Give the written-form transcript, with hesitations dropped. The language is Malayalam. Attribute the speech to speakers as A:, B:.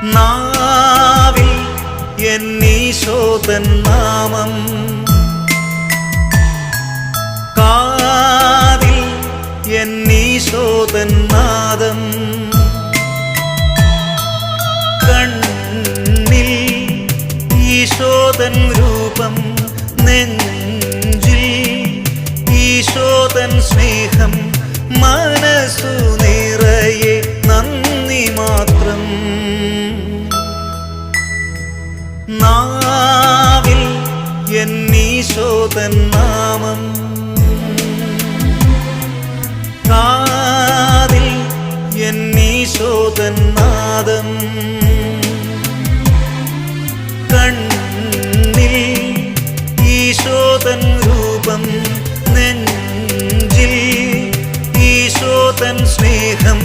A: നാവിൽ എന്നീശോതൻ നാമം, കാതിൽ എന്നീശോതൻ നാദം, കണ്ണിൽ ഈശോതൻ രൂപം, നെഞ്ചിൽ ഈശോതൻ സ്നേഹം, മനസ്സു നിറയെ നന്ദി മാത്രം. നാവിൽ എന്നീശോതൻ നാമം, കാതിൽ എന്നീശോതൻ നാദം, കണ്ണിൽ ഈശോതൻ രൂപം, നെഞ്ചിൽ ഈശോതൻ സ്നേഹം,